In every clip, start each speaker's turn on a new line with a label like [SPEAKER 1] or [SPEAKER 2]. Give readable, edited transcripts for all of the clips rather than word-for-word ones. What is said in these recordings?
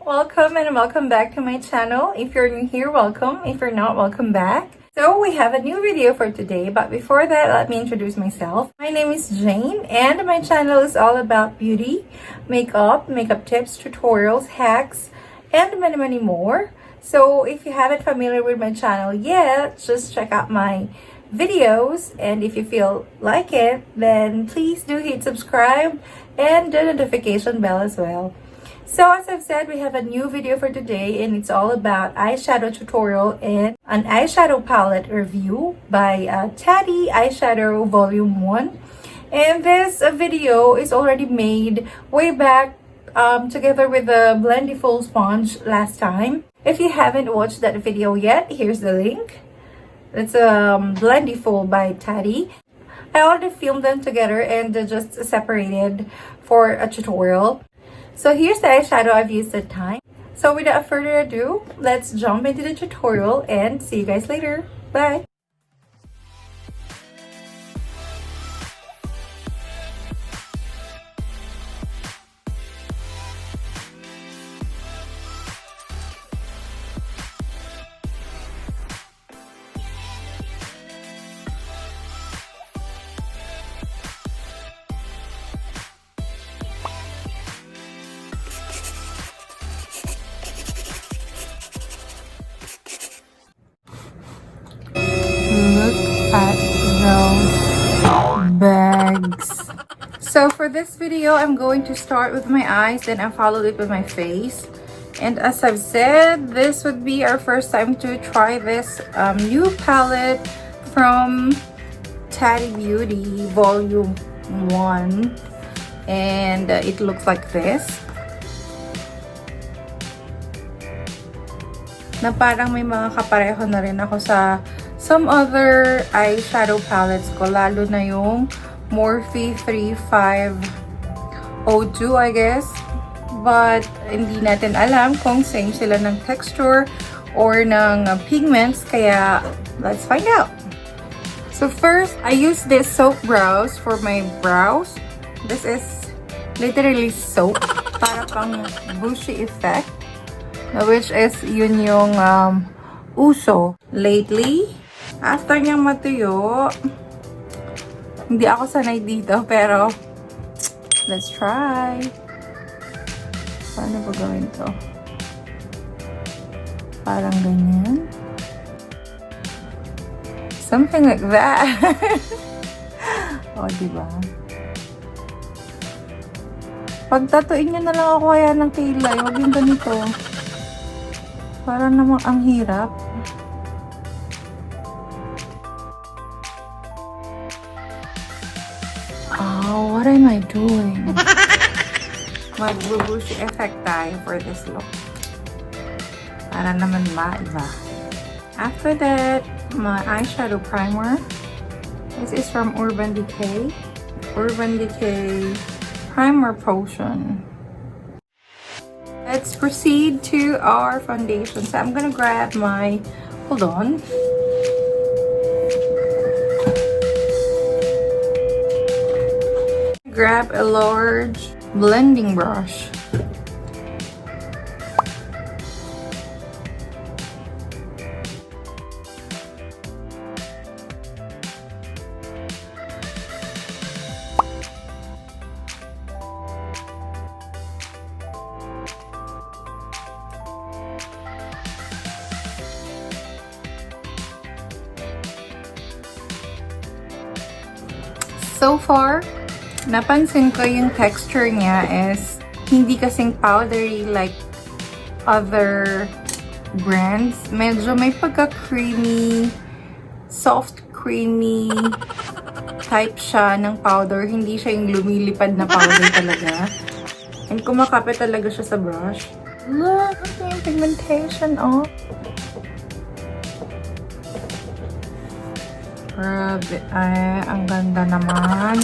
[SPEAKER 1] Welcome and welcome back to my channel. If you're new here, welcome. If you're not, welcome back. So we have a new video for today, but before that, let me introduce myself. My name is Jane and my channel is all about beauty, makeup tips, tutorials, hacks, and many more. So if you haven't familiar with my channel yet, just check out my videos, and if you feel like it, then please do hit subscribe and the notification bell as well. So as I've said, we have a new video for today, and it's all about eyeshadow tutorial and an eyeshadow palette review by TATI Eyeshadow Volume 1. And this video is already made way back together with the Blendiful sponge last time. If you haven't watched that video yet, here's the link. It's Blendiful by TATI. I already filmed them together and just separated for a tutorial. So here's the eyeshadow I've used at time. So without further ado, let's jump into the tutorial and see you guys later. Bye! At those bags. So for this video, I'm going to start with my eyes, then I followed it with my face. And as I've said, this would be our first time to try this new palette from TATI Beauty Volume 1. And it looks like this. Na parang may mga kapareho na rin ako sa some other eyeshadow palettes ko, lalo na yung Morphe 3502, I guess. But hindi natin alam kung same sila ng texture or ng pigments, kaya let's find out. So first, I use this soap brows for my brows. This is literally soap, para pang bushy effect, which is yun yung uso lately. After niyang matuyo, hindi ako sanay dito, pero let's try. Paano ba gawin to? Parang ganyan. Something like that. O, diba? Pagtatuin niyo na lang ako kaya ng kilay. Huwag yung ganito. Parang namang ang hirap. Oh, what am I doing? Mag-bubushi effect tayo for this look. Para naman maiba. After that, my eyeshadow primer. This is from Urban Decay. Urban Decay Primer Potion. Let's proceed to our foundation. So I'm gonna grab my, hold on. Grab a large blending brush. So far, napansin ko yung texture niya is hindi kasing powdery like other brands. Medyo may pagka-creamy, soft creamy type siya ng powder. Hindi siya yung lumilipad na powder talaga. And kumakapit talaga siya sa brush. Look at yung pigmentation, oh. Grabe, ay, ang ganda naman.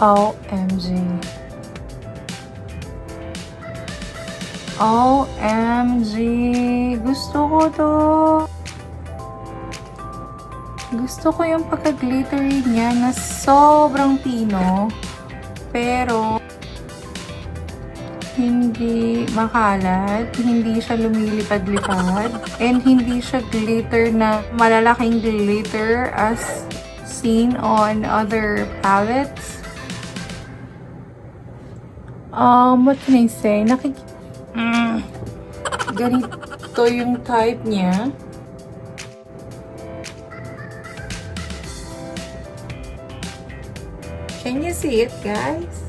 [SPEAKER 1] OMG. OMG. Gusto ko to. Gusto ko yung pagka-glittery niya na sobrang pino. Pero, hindi makalat, hindi siya lumilipad-lipad, and hindi siya glitter na malalaking glitter as seen on other palettes. What can I say? Ganito yung type niya. Can you see it, guys?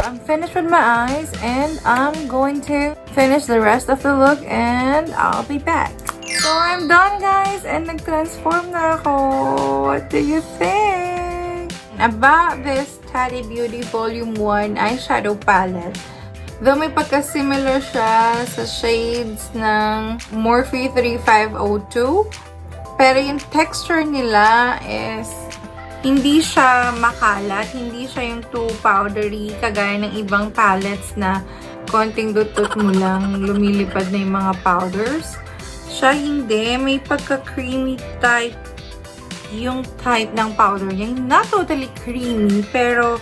[SPEAKER 1] I'm finished with my eyes and I'm going to finish the rest of the look and I'll be back. So I'm done, guys, and nag-transform na ako. What do you think about this TATI Beauty Volume 1 Eyeshadow Palette? Though may pagka-similar siya sa shades ng Morphe 3502, pero yung texture nila is hindi siya makalat, hindi siya yung too powdery kagaya ng ibang palettes na konting dutot mo lang lumilipad na yung mga powders. Siya hindi, may pagka-creamy type yung type ng powder niya. Not totally creamy, pero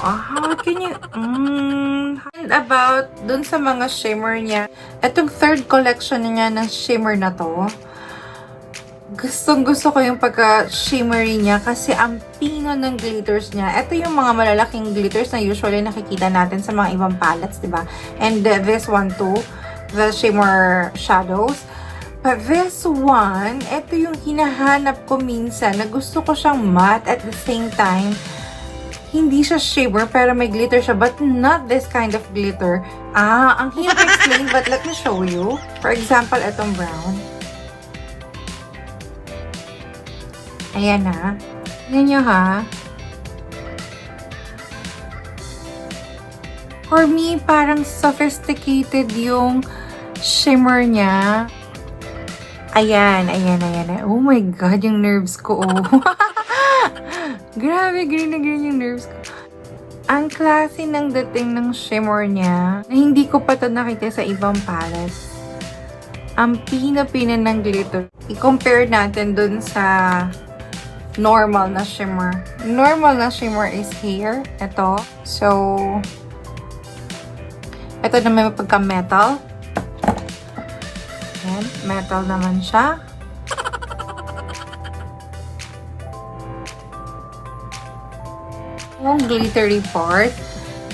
[SPEAKER 1] how can you... And about dun sa mga shimmer niya, itong third collection niya ng shimmer na to, gustong-gusto ko yung pagka-shimmery niya kasi ang pino ng glitters niya. Ito yung mga malalaking glitters na usually nakikita natin sa mga ibang palettes, diba? And this one too, the shimmer shadows. But this one, ito yung hinahanap ko minsan na gusto ko siyang matte at the same time. Hindi siya shimmer pero may glitter siya, but not this kind of glitter. Ang hirap explain, but let me show you. For example, itong brown. Ayan na. Tignan nyo ha. For me, parang sophisticated yung shimmer niya. Ayan, ayan, ayan. Oh my God, yung nerves ko. Oh. Grabe, green na green yung nerves ko. Ang klase ng dating ng shimmer niya, na hindi ko pa ito nakita sa ibang palettes. Ang pina-pina ng glitter. I-compare natin dun sa normal na shimmer. Normal na shimmer is here. Ito. So, ito naman may pagka-metal. Ayan. Metal naman siya. Yung glittery part.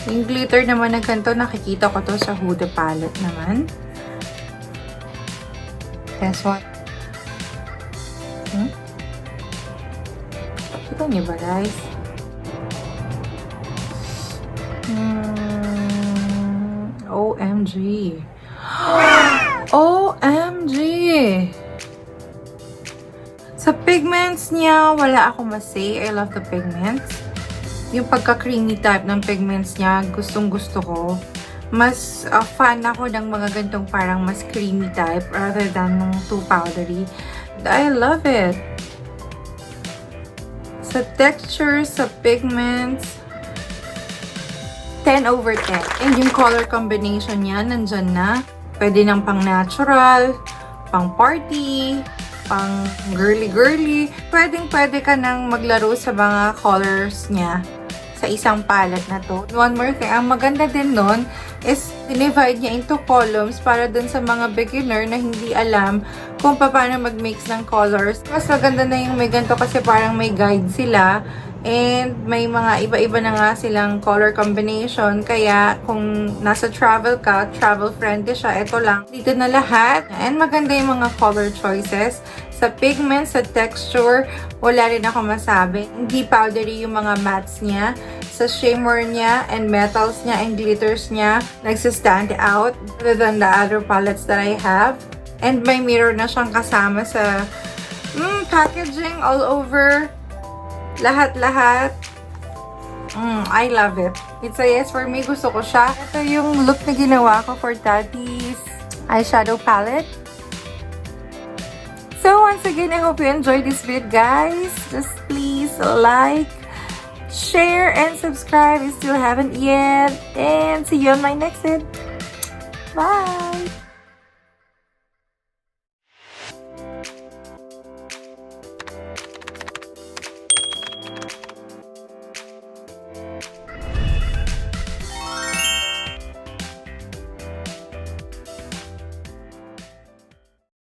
[SPEAKER 1] Yung glitter naman na ganito, nakikita ko to sa Huda palette naman. This one. Kita niyo ba, guys? OMG. OMG! Sa pigments niya, wala ako ma-say. I love the pigments. Yung pagka-creamy type ng pigments niya, gustong-gusto ko. Mas fan ako ng mga gantong parang mas creamy type rather than ng too powdery. I love it. Sa texture, sa pigments, 10/10. And yung color combination niya, nandyan na. Pwede ng pang natural, pang party, pang girly-girly. Pwede ka nang maglaro sa mga colors niya sa isang palette na to. One more thing, ang maganda din nun is dinivide niya into columns para dun sa mga beginner na hindi alam kung paano mag-mix ng colors. Mas maganda na yung may ganito kasi parang may guide sila. And may mga iba-iba na nga silang color combination. Kaya kung nasa travel ka, travel friendly siya, ito lang. Dito na lahat. And maganda yung mga color choices. Sa pigment, sa texture, wala rin ako masabi. Hindi powdery yung mga mattes niya. Sa shimmer niya, and metals niya, and glitters niya, nagsistand out other than the other palettes that I have. And may mirror na siyang kasama sa packaging all over. Lahat-lahat. I love it. It's a yes for me. Gusto ko siya. Ito yung look na ginawa ko for Tati's eyeshadow palette. So, once again, I hope you enjoyed this video, guys. Just please like, share, and subscribe if you still haven't yet. And see you on my next video. Bye!